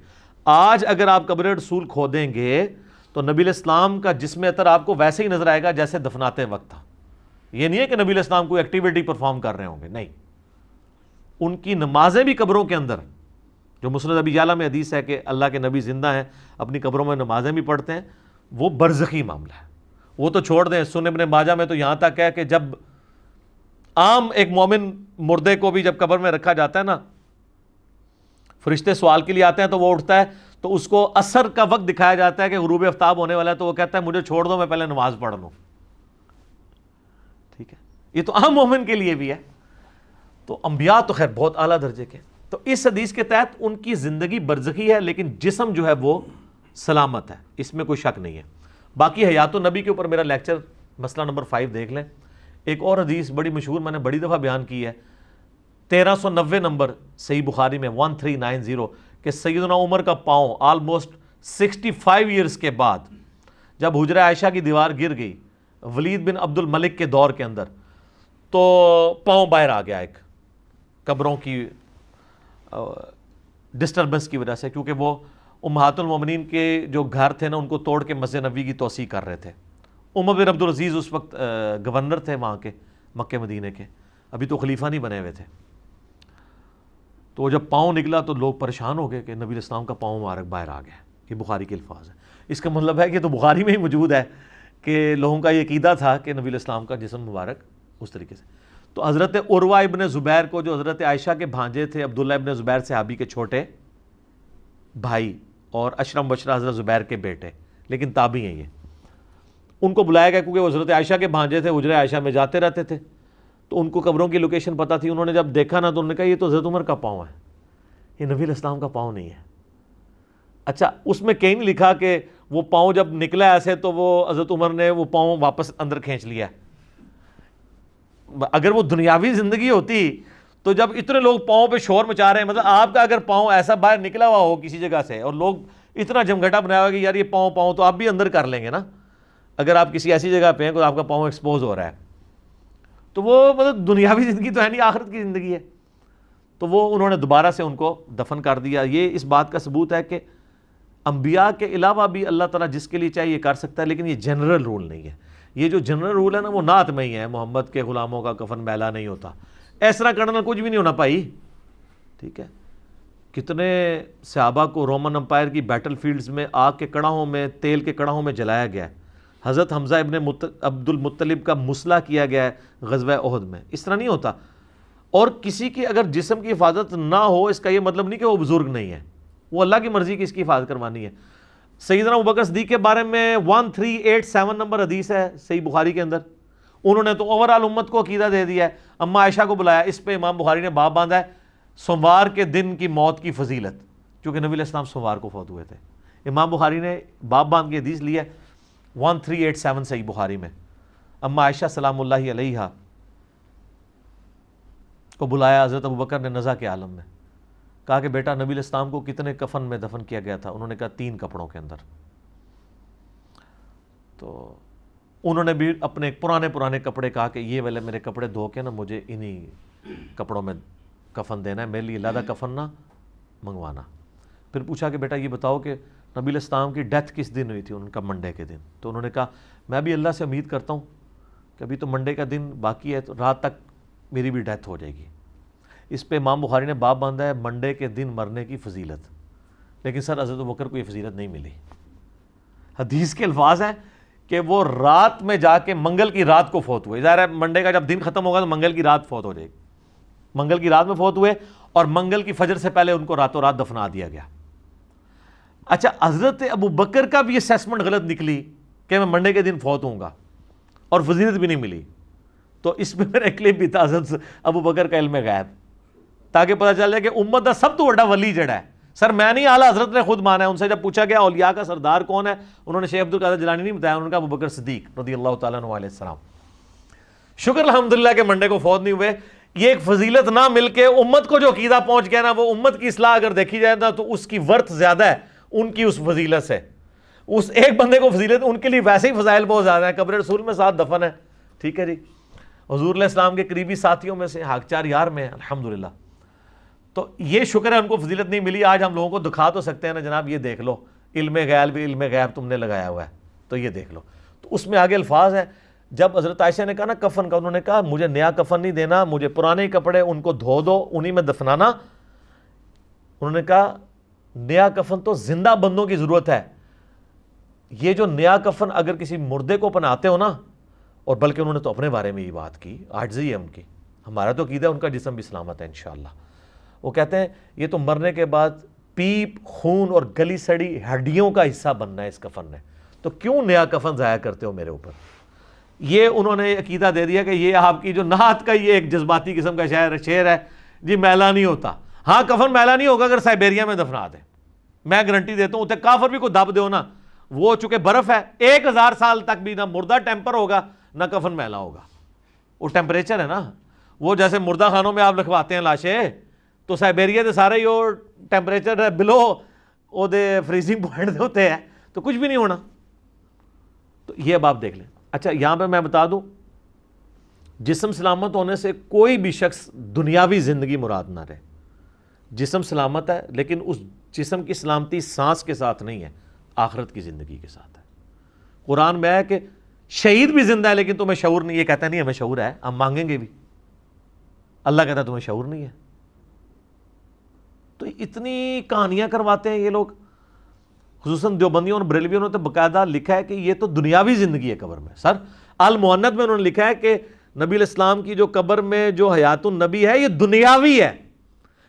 آج اگر آپ قبر رسول کھودیں گے تو نبی علیہ السلام کا جسم اطہر آپ کو ویسے ہی نظر آئے گا جیسے دفناتے وقت تھا. یہ نہیں ہے کہ نبی علیہ السلام کوئی ایکٹیویٹی پرفارم کر رہے ہوں گے، نہیں. ان کی نمازیں بھی قبروں کے اندر، جو مسند ابی یعلا میں حدیث ہے کہ اللہ کے نبی زندہ ہیں اپنی قبروں میں نمازیں بھی پڑھتے ہیں، وہ برزخی معاملہ ہے. وہ تو چھوڑ دیں، سنن ابن ماجہ میں تو یہاں تک ہے کہ جب عام ایک مومن مردے کو بھی جب قبر میں رکھا جاتا ہے نا، فرشتے سوال کے لیے آتے ہیں تو وہ اٹھتا ہے تو اس کو عصر کا وقت دکھایا جاتا ہے کہ غروب آفتاب ہونے والا ہے، تو وہ کہتا ہے مجھے چھوڑ دو میں پہلے نماز پڑھ لوں. ٹھیک ہے، یہ تو عام مومن کے لیے بھی ہے. تو انبیاء تو خیر بہت اعلیٰ درجے کے. تو اس حدیث کے تحت ان کی زندگی برزخی ہے لیکن جسم جو ہے وہ سلامت ہے، اس میں کوئی شک نہیں ہے. باقی حیات النبی کے اوپر میرا لیکچر مسئلہ نمبر 5 دیکھ لیں. ایک اور حدیث بڑی مشہور میں نے بڑی دفعہ بیان کی ہے، 1390 نمبر صحیح بخاری میں 1390، کہ سیدنا عمر کا پاؤں آلموسٹ 65 ایئرز کے بعد جب حجرہ عائشہ کی دیوار گر گئی ولید بن عبد الملک کے دور کے اندر، تو پاؤں باہر آ گیا ایک قبروں کی ڈسٹربنس کی وجہ سے، کیونکہ وہ امہات المومنین کے جو گھر تھے نا ان کو توڑ کے مسجد نبوی کی توسیع کر رہے تھے. عمر بن عبد العزیز اس وقت گورنر تھے وہاں کے مکہ مدینے کے، ابھی تو خلیفہ نہیں بنے ہوئے تھے. تو جب پاؤں نکلا تو لوگ پریشان ہو گئے کہ نبی علیہ السلام کا پاؤں مبارک باہر آ گیا. یہ بخاری کے الفاظ ہیں. اس کا مطلب ہے کہ تو بخاری میں ہی موجود ہے کہ لوگوں کا یہ عقیدہ تھا کہ نبی علیہ السلام کا جسم مبارک اس طریقے سے. تو حضرت عروہ ابن زبیر کو، جو حضرت عائشہ کے بھانجے تھے، عبداللہ ابن زبیر صحابی کے چھوٹے بھائی اور اشرم بشرا حضرت زبیر کے بیٹے، لیکن تابعی ہیں یہ، ان کو بلایا گیا کیونکہ وہ حضرت عائشہ کے بھانجے تھے، حجرہ عائشہ میں جاتے رہتے تھے، تو ان کو قبروں کی لوکیشن پتہ تھی. انہوں نے جب دیکھا نا تو انہوں نے کہا یہ تو حضرت عمر کا پاؤں ہے، یہ نبی علیہ السلام کا پاؤں نہیں ہے. اچھا اس میں کہیں نہیں لکھا کہ وہ پاؤں جب نکلا ایسے تو وہ حضرت عمر نے وہ پاؤں واپس اندر کھینچ لیا. اگر وہ دنیاوی زندگی ہوتی تو جب اتنے لوگ پاؤں پہ شور مچا رہے ہیں، مطلب آپ کا اگر پاؤں ایسا باہر نکلا ہوا ہو کسی جگہ سے اور لوگ اتنا جمگھٹا بنایا ہوا کہ یار یہ پاؤں تو آپ بھی اندر کر لیں گے نا، اگر آپ کسی ایسی جگہ پہ ہیں کہ آپ کا پاؤں ایکسپوز ہو رہا ہے، تو وہ مطلب دنیاوی زندگی تو ہے نہیں، آخرت کی زندگی ہے. تو وہ انہوں نے دوبارہ سے ان کو دفن کر دیا. یہ اس بات کا ثبوت ہے کہ انبیاء کے علاوہ بھی اللہ تعالیٰ جس کے لیے چاہیے یہ کر سکتا ہے، لیکن یہ جنرل رول نہیں ہے. یہ جو جنرل رول ہے نا وہ نعت میں ہی ہے، محمد کے غلاموں کا کفن میلا نہیں ہوتا. اس طرح کرنا کچھ بھی نہیں ہونا بھائی، ٹھیک ہے. کتنے صحابہ کو رومن امپائر کی بیٹل فیلڈز میں آگ کے کڑاہوں میں، تیل کے کڑاہوں میں جلایا گیا ہے. حضرت حمزہ ابن عبد المطلب کا مسلح کیا گیا ہے غزوہ احد میں. اس طرح نہیں ہوتا. اور کسی کی اگر جسم کی حفاظت نہ ہو اس کا یہ مطلب نہیں کہ وہ بزرگ نہیں ہے، وہ اللہ کی مرضی کی اس کی حفاظت کروانی ہے. سیدنا ابوبکر صدیق کے بارے میں 1387 نمبر حدیث ہے صحیح بخاری کے اندر. انہوں نے تو اوورال امت کو عقیدہ دے دیا ہے. اما عائشہ کو بلایا، اس پہ امام بخاری نے باب باندھا ہے سوموار کے دن کی موت کی فضیلت، کیونکہ نبی علیہ السلام سوموار کو فوت ہوئے تھے. امام بخاری نے باب باندھ کے حدیث لی ہے 1387 صحیح بخاری میں. اما عائشہ سلام اللہ علیہا کو بلایا حضرت ابوبکر نے نزا کے عالم میں، کہا کہ بیٹا نبی علیہ السلام کو کتنے کفن میں دفن کیا گیا تھا؟ انہوں نے کہا 3 کپڑوں کے اندر. تو انہوں نے بھی اپنے پرانے کپڑے کہا کہ یہ والے میرے کپڑے دھو کے نا مجھے انہی کپڑوں میں کفن دینا ہے، میرے لیے علیحدہ کفن نہ منگوانا. پھر پوچھا کہ بیٹا یہ بتاؤ کہ نبی علیہ السلام کی ڈیتھ کس دن ہوئی تھی؟ ان کا منڈے کے دن. تو انہوں نے کہا میں بھی اللہ سے امید کرتا ہوں کہ ابھی تو منڈے کا دن باقی ہے، تو رات تک میری بھی ڈیتھ ہو جائے گی. اس پہ امام بخاری نے باب باندھا ہے منڈے کے دن مرنے کی فضیلت. لیکن سر حضرت ابوبکر کو یہ فضیلت نہیں ملی. حدیث کے الفاظ ہیں کہ وہ رات میں جا کے منگل کی رات کو فوت ہوئے. ظاہر ہے منڈے کا جب دن ختم ہوگا تو منگل کی رات فوت ہو جائے گی. منگل کی رات میں فوت ہوئے اور منگل کی فجر سے پہلے ان کو راتوں رات دفنا دیا گیا. اچھا حضرت ابوبکر کا بھی اسیسمنٹ غلط نکلی کہ میں منڈے کے دن فوت ہوں گا اور فضیلت بھی نہیں ملی. تو اس میں میرا کلپ بھی تھا حضرت ابوبکر کا علم غیب، تاکہ پتہ چل جائے کہ امت کا سب تو بڑا ولی جڑا ہے. سر میں نہیں، اعلیٰ حضرت نے خود مانا ہے. ان سے جب پوچھا گیا اولیاء کا سردار کون ہے، انہوں نے شیخ عبد القادر جیلانی نہیں بتایا، انہوں نے کہا ابوبکر صدیق رضی اللہ تعالیٰ عنہ علیہ السلام. شکر الحمدللہ کہ منڈے کو فوت نہیں ہوئے. یہ ایک فضیلت نہ مل کے امت کو جو عقیدہ پہنچ گیا نا، وہ امت کی اصلاح اگر دیکھی جائے نا تو اس کی ورث زیادہ ہے ان کی اس فضیلت سے. اس ایک بندے کو فضیلت، ان کے لیے ویسے ہی فضائل بہت زیادہ ہیں. قبر رسول میں 7 دفن ہے، ٹھیک ہے جی. حضور علیہ السلام کے قریبی ساتھیوں میں سے حق 4 یار میں ہیں الحمدللہ. تو یہ شکر ہے ان کو فضیلت نہیں ملی. آج ہم لوگوں کو دکھا تو سکتے ہیں نا جناب یہ دیکھ لو علم غیب بھی، علم غیب تم نے لگایا ہوا ہے تو یہ دیکھ لو. تو اس میں آگے الفاظ ہیں جب حضرت عائشہ نے کہا نا کفن کا، انہوں نے کہا مجھے نیا کفن نہیں دینا، مجھے پرانے کپڑے ان کو دھو دو، انہی میں دفنانا. انہوں نے کہا نیا کفن تو زندہ بندوں کی ضرورت ہے، یہ جو نیا کفن اگر کسی مردے کو پہناتے ہو نا، اور بلکہ انہوں نے تو اپنے بارے میں یہ بات کی، عاجزی ہے ان کی. ہمارا تو عقیدہ ہے ان کا جسم بھی سلامت ہے انشاءاللہ. وہ کہتے ہیں یہ تو مرنے کے بعد پیپ، خون اور گلی سڑی ہڈیوں کا حصہ بننا ہے اس کفن نے، تو کیوں نیا کفن ضائع کرتے ہو میرے اوپر. یہ انہوں نے عقیدہ دے دیا کہ یہ آپ کی جو نعت کا یہ ایک جذباتی قسم کا شعر ہے جی، میلا نہیں ہوتا. ہاں کفن میلا نہیں ہوگا اگر سائبیریا میں دفنا دیں، میں گارنٹی دیتا ہوں. اتنے کافر بھی کو دب دو نا، وہ چونکہ برف ہے 1000 سال تک بھی نہ مردہ ٹیمپر ہوگا نہ کفن میلا ہوگا. وہ ٹیمپریچر ہے نا، وہ جیسے مردہ خانوں میں آپ لکھواتے ہیں لاشیں، تو سائبیریا دے سارے ہی ٹیمپریچر ہے بلو وہ دے فریزنگ پوائنٹ ہوتے ہیں، تو کچھ بھی نہیں ہونا. تو یہ اب آپ دیکھ لیں. اچھا یہاں پہ میں بتا دوں، جسم سلامت ہونے سے کوئی بھی شخص دنیاوی زندگی مراد نہ رہے. جسم سلامت ہے لیکن اس جسم کی سلامتی سانس کے ساتھ نہیں ہے، آخرت کی زندگی کے ساتھ ہے. قرآن میں ہے کہ شہید بھی زندہ ہے لیکن تمہیں شعور نہیں. یہ کہتا نہیں ہمیں شعور ہے، ہم مانگیں گے بھی. اللہ کہتا ہے تمہیں شعور نہیں ہے. تو اتنی کہانیاں کرواتے ہیں یہ لوگ، خصوصاً دیوبندیوں اور بریلویوں نے تو باقاعدہ لکھا ہے کہ یہ تو دنیاوی زندگی ہے قبر میں. سر المؤنت میں انہوں نے لکھا ہے کہ نبی علیہ السلام کی جو قبر میں جو حیات النبی ہے یہ دنیاوی ہے.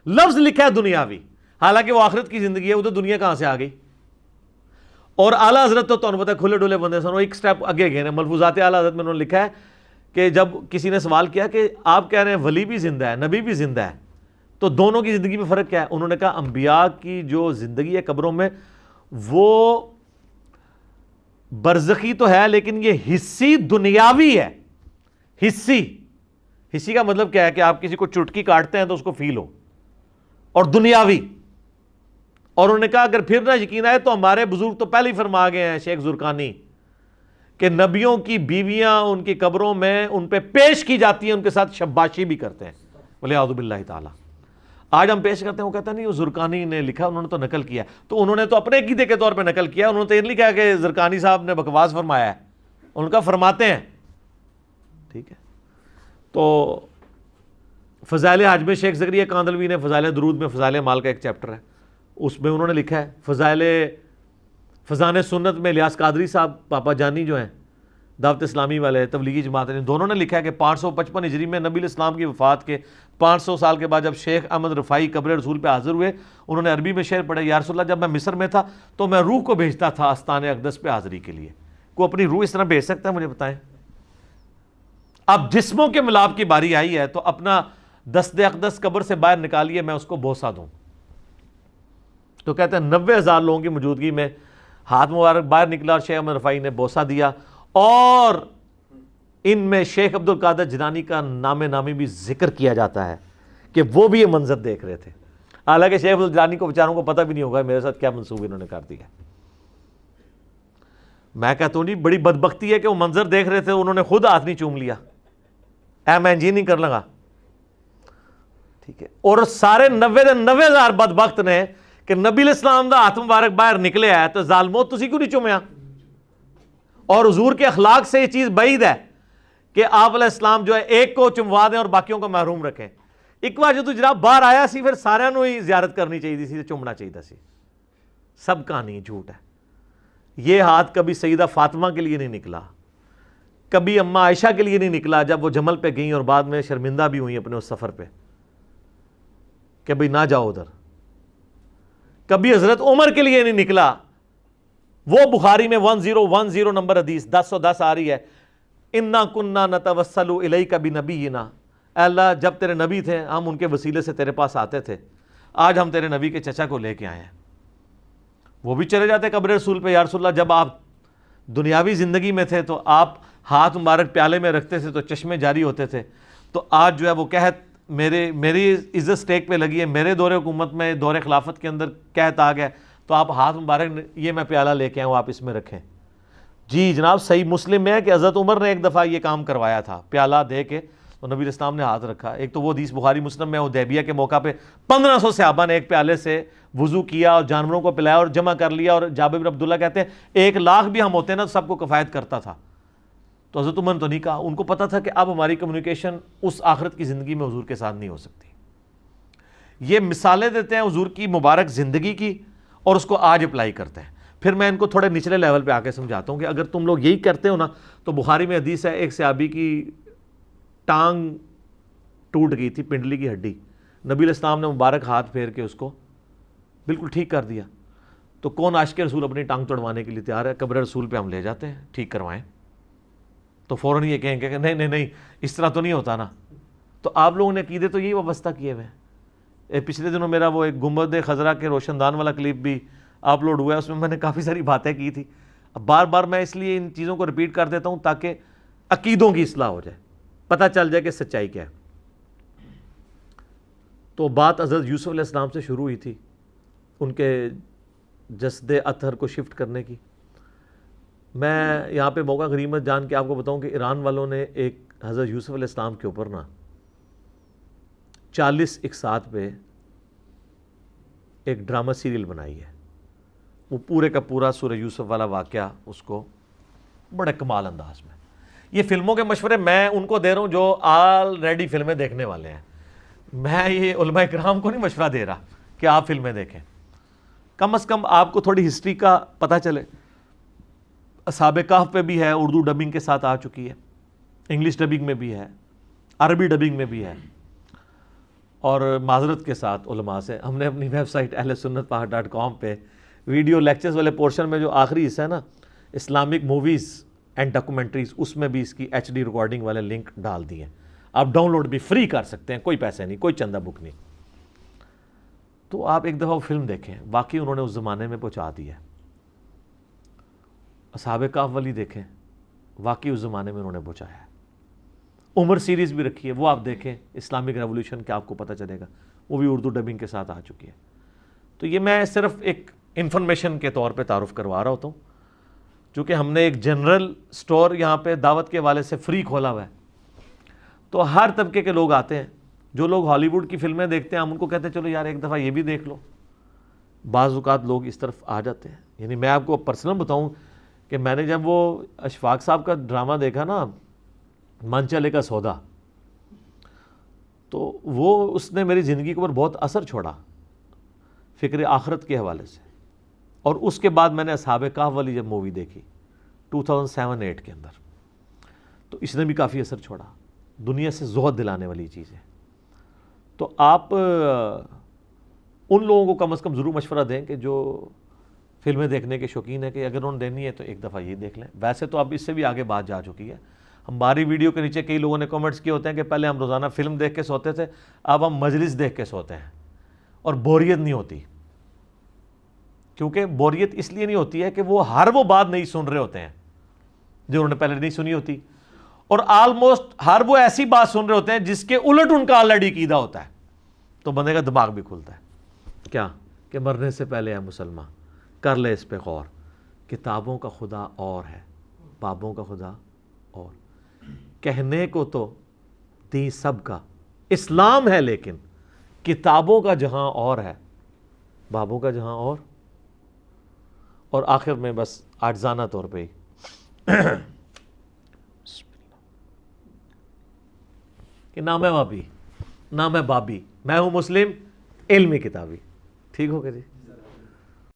لفظ لکھا ہے دنیاوی، حالانکہ وہ آخرت کی زندگی ہے. وہ تو دنیا کہاں سے آ گئی. اور اعلیٰ حضرت تو تمہیں پتہ ہے کھلے ڈولے بندے سن، وہ ایک سٹیپ آگے گئے ہیں. ملفوظات اعلیٰ حضرت میں انہوں نے لکھا ہے کہ جب کسی نے سوال کیا کہ آپ کہہ رہے ہیں ولی بھی زندہ ہے نبی بھی زندہ ہے، تو دونوں کی زندگی میں فرق کیا ہے؟ انہوں نے کہا انبیاء کی جو زندگی ہے قبروں میں وہ برزخی تو ہے لیکن یہ حصی دنیاوی ہے. حصی حصی کا مطلب کیا ہے کہ آپ کسی کو چٹکی کاٹتے ہیں تو اس کو فیل ہو، اور دنیاوی. اور انہوں نے کہا اگر پھر نہ یقین آئے تو ہمارے بزرگ تو پہلے ہی فرما گئے ہیں، شیخ زرقانی، کہ نبیوں کی بیویاں ان کی قبروں میں ان پہ پیش کی جاتی ہیں، ان کے ساتھ شباشی بھی کرتے ہیں. بولے اعوذ باللہ تعالیٰ. آج ہم پیش کرتے ہیں، وہ کہتا نہیں وہ زرقانی نے لکھا، انہوں نے تو نقل کیا. تو انہوں نے تو اپنے عقیدے کے طور پہ نقل کیا، انہوں نے تو یہ نہیں کہا کہ زرقانی صاحب نے بکواس فرمایا ہے، ان کا فرماتے ہیں. ٹھیک ہے. تو فضائل حج میں شیخ زکریا کاندلوی نے فضائل درود میں فضائل مال کا ایک چیپٹر ہے، اس میں انہوں نے لکھا ہے. فضان سنت میں الیاس قادری صاحب پاپا جانی جو ہیں دعوت اسلامی والے تبلیغی جماعت نے، دونوں نے لکھا ہے کہ 555 ہجری میں نبی الاسلام کی وفات کے 500 سال کے بعد جب شیخ احمد رفاعی قبر رسول پہ حاضر ہوئے، انہوں نے عربی میں شعر پڑھا، یا رسول اللہ جب میں مصر میں تھا تو میں روح کو بھیجتا تھا آستان اقدس پہ حاضری کے لیے. کوئی اپنی روح اس طرح بھیج سکتا ہے؟ مجھے بتائیں. اب جسموں کے ملاپ کی باری آئی ہے تو اپنا دست اقدس قبر سے باہر نکالیے، میں اس کو بوسہ دوں. تو کہتے ہیں 90,000 لوگوں کی موجودگی میں ہاتھ مبارک باہر نکلا اور شیخ احمد رفاعی نے بوسہ دیا، اور ان میں شیخ عبد القادر جیلانی کا نام نامی بھی ذکر کیا جاتا ہے کہ وہ بھی یہ منظر دیکھ رہے تھے. حالانکہ شیخ عبد الجیلانی کو بیچاروں کو پتہ بھی نہیں ہوگا میرے ساتھ کیا منسوب انہوں نے کر دیا. میں کہتا ہوں جی بڑی بدبختی ہے کہ وہ منظر دیکھ رہے تھے، انہوں نے خود ہاتھ نہیں چوم لیا، میں انجین نہیں کر لگا. ٹھیک ہے. اور سارے 90,000 بدبخت نے کہ نبی الاسلام دا ہاتھ مبارک باہر نکلے ہے تو ظالمو تسی کیوں نہیں چومیا؟ اور حضور کے اخلاق سے یہ چیز بعید ہے کہ آپ علیہ السلام جو ہے ایک کو چموا دیں اور باقیوں کو محروم رکھیں. ایک بار جو تو جناب باہر آیا سی پھر سارے نو ہی زیارت کرنی چاہیے سی، چومنا چاہیے سی. سب کہانی جھوٹ ہے. یہ ہاتھ کبھی سیدہ فاطمہ کے لیے نہیں نکلا، کبھی اماں عائشہ کے لیے نہیں نکلا جب وہ جمل پہ گئیں اور بعد میں شرمندہ بھی ہوئیں اپنے اس سفر پہ کہ بھئی نہ جاؤ ادھر. کبھی حضرت عمر کے لیے نہیں نکلا. وہ بخاری میں 1010 نمبر حدیث 1010 آ رہی ہے، اِنَّا كُنَّا نَتَوَسَّلُ إِلَيْكَ بِنَبِيِّنَا، اے اللہ جب تیرے نبی تھے ہم ان کے وسیلے سے تیرے پاس آتے تھے، آج ہم تیرے نبی کے چچا کو لے کے آئے ہیں. وہ بھی چلے جاتے قبر رسول پہ، یا رسول اللہ جب آپ دنیاوی زندگی میں تھے تو آپ ہاتھ مبارک پیالے میں رکھتے تھے تو چشمے جاری ہوتے تھے، تو آج جو ہے وہ قحط میری عزت سٹیک پہ لگی ہے، میرے دور حکومت میں دور خلافت کے اندر قحط آ گیا، تو آپ ہاتھ مبارک یہ میں پیالہ لے کے آئے ہوں آپ اس میں رکھیں. جی جناب صحیح مسلم میں ہے کہ حضرت عمر نے ایک دفعہ یہ کام کروایا تھا، پیالہ دے کے تو نبی الاسلام نے ہاتھ رکھا. ایک تو وہ حدیث بخاری مسلم میں حدیبیہ کے موقع پہ 1500 صحابہ نے ایک پیالے سے وضو کیا اور جانوروں کو پلایا اور جمع کر لیا، اور جابر بن عبداللہ کہتے ہیں 1,00,000 بھی ہم ہوتے نا تو سب کو کفایت کرتا تھا. تو حضرت عمر نے تو نہیں کہا، ان کو پتا تھا کہ اب ہماری کمیونیکیشن اس آخرت کی زندگی میں حضور کے ساتھ نہیں ہو سکتی. یہ مثالیں دیتے ہیں حضور کی مبارک زندگی کی اور اس کو آج اپلائی کرتے ہیں. پھر میں ان کو تھوڑے نچلے لیول پہ آ کے سمجھاتا ہوں کہ اگر تم لوگ یہی کرتے ہو نا تو بخاری میں حدیث ہے ایک صحابی کی ٹانگ ٹوٹ گئی تھی، پنڈلی کی ہڈی، نبی علیہ السلام نے مبارک ہاتھ پھیر کے اس کو بالکل ٹھیک کر دیا. تو کون عاشق رسول اپنی ٹانگ توڑوانے کے لیے تیار ہے؟ قبر رسول پہ ہم لے جاتے ہیں ٹھیک کروائیں. تو فوراً یہ کہیں گے کہ نہیں نہیں نہیں اس طرح تو نہیں ہوتا نا. تو آپ لوگوں نے عقیدے تو یہی وابستہ کیے ہوئے ہیں. پچھلے دنوں میرا وہ ایک گنبد خضرا کے روشن دان والا کلپ بھی اپلوڈ ہوا ہے، اس میں نے کافی ساری باتیں کی تھی. اب بار بار میں اس لیے ان چیزوں کو ریپیٹ کر دیتا ہوں تاکہ عقیدوں کی اصلاح ہو جائے، پتہ چل جائے کہ سچائی کیا ہے. تو بات حضرت یوسف علیہ السلام سے شروع ہوئی تھی، ان کے جسد اطہر کو شفٹ کرنے کی. میں یہاں پہ موقع غنیمت جان کے آپ کو بتاؤں کہ ایران والوں نے ایک حضرت یوسف علیہ السلام کے اوپر نا 40 اقساط پہ ایک ڈرامہ سیریل بنائی ہے. وہ پورے کا پورا سورہ یوسف والا واقعہ اس کو بڑے کمال انداز میں. یہ فلموں کے مشورے میں ان کو دے رہا ہوں جو آلریڈی فلمیں دیکھنے والے ہیں. میں یہ علماء کرام کو نہیں مشورہ دے رہا کہ آپ فلمیں دیکھیں. کم از کم آپ کو تھوڑی ہسٹری کا پتہ چلے. اصحاب کہف پہ بھی ہے، اردو ڈبنگ کے ساتھ آ چکی ہے، انگلش ڈبنگ میں بھی ہے، عربی ڈبنگ میں بھی ہے. اور معذرت کے ساتھ علماء سے ہم نے اپنی ویب سائٹ ahlsunnatpahar.com پہ ویڈیو لیکچرز والے پورشن میں جو آخری حصہ ہے نا اسلامک موویز اینڈ ڈاکومنٹریز، اس میں بھی اس کی HD ریکارڈنگ والے لنک ڈال دیے ہیں. آپ ڈاؤن لوڈ بھی فری کر سکتے ہیں، کوئی پیسے نہیں، کوئی چندہ بک نہیں. تو آپ ایک دفعہ وہ فلم دیکھیں، واقعی انہوں نے اس زمانے میں پہنچا دیا ہے. اصحاب کہف والی دیکھیں، واقعی اس زمانے میں انہوں نے پہنچایا ہے. عمر سیریز بھی رکھی ہے، وہ آپ دیکھیں، اسلامک ریولیوشن کا آپ کو پتہ چلے گا، وہ بھی اردو ڈبنگ کے ساتھ آ چکی ہے۔ تو یہ میں صرف ایک انفارمیشن کے طور پہ تعارف کروا رہا ہوتا ہوں، چونکہ ہم نے ایک جنرل سٹور یہاں پہ دعوت کے حوالے سے فری کھولا ہوا ہے، تو ہر طبقے کے لوگ آتے ہیں۔ جو لوگ ہالی ووڈ کی فلمیں دیکھتے ہیں ہم ان کو کہتے ہیں چلو یار ایک دفعہ یہ بھی دیکھ لو، بعض اوقات لوگ اس طرف آ جاتے ہیں۔ یعنی میں آپ کو پرسنل بتاؤں کہ میں نے جب وہ اشفاق صاحب کا ڈرامہ دیکھا نا، من چلے کا سودا، تو وہ اس نے میری زندگی کے اوپر بہت اثر چھوڑا فکر آخرت کے حوالے سے۔ اور اس کے بعد میں نے اصحاب کہف والی جب مووی دیکھی 2007-8 کے اندر، تو اس نے بھی کافی اثر چھوڑا، دنیا سے زہد دلانے والی چیز ہے۔ تو آپ ان لوگوں کو کم از کم ضرور مشورہ دیں کہ جو فلمیں دیکھنے کے شوقین ہیں کہ اگر انہوں نے دینی ہے تو ایک دفعہ یہ دیکھ لیں۔ ویسے تو اب اس سے بھی آگے بات جا چکی ہے، ہماری ویڈیو کے نیچے کئی لوگوں نے کمنٹس کیے ہوتے ہیں کہ پہلے ہم روزانہ فلم دیکھ کے سوتے تھے، اب ہم مجلس دیکھ کے سوتے ہیں اور بوریت نہیں ہوتی۔ کیونکہ بوریت اس لیے نہیں ہوتی ہے کہ وہ بات نہیں سن رہے ہوتے ہیں جو انہوں نے پہلے نہیں سنی ہوتی، اور آلموسٹ وہ ایسی بات سن رہے ہوتے ہیں جس کے الٹ ان کا آلریڈی عقیدہ ہوتا ہے، تو بندے کا دماغ بھی کھلتا ہے۔ کیا کہ مرنے سے پہلے ہے مسلمان، کر لے اس پہ غور، کتابوں کا خدا اور ہے، بابوں کا خدا اور، کہنے کو تو دین سب کا اسلام ہے، لیکن کتابوں کا جہاں اور ہے، بابوں کا جہاں اور آخر میں بس عاجزانہ طور پہ کہ نہ میں وابی نہ میں بابی، میں ہوں مسلم علمی کتابی۔ ٹھیک ہو گیا جی؟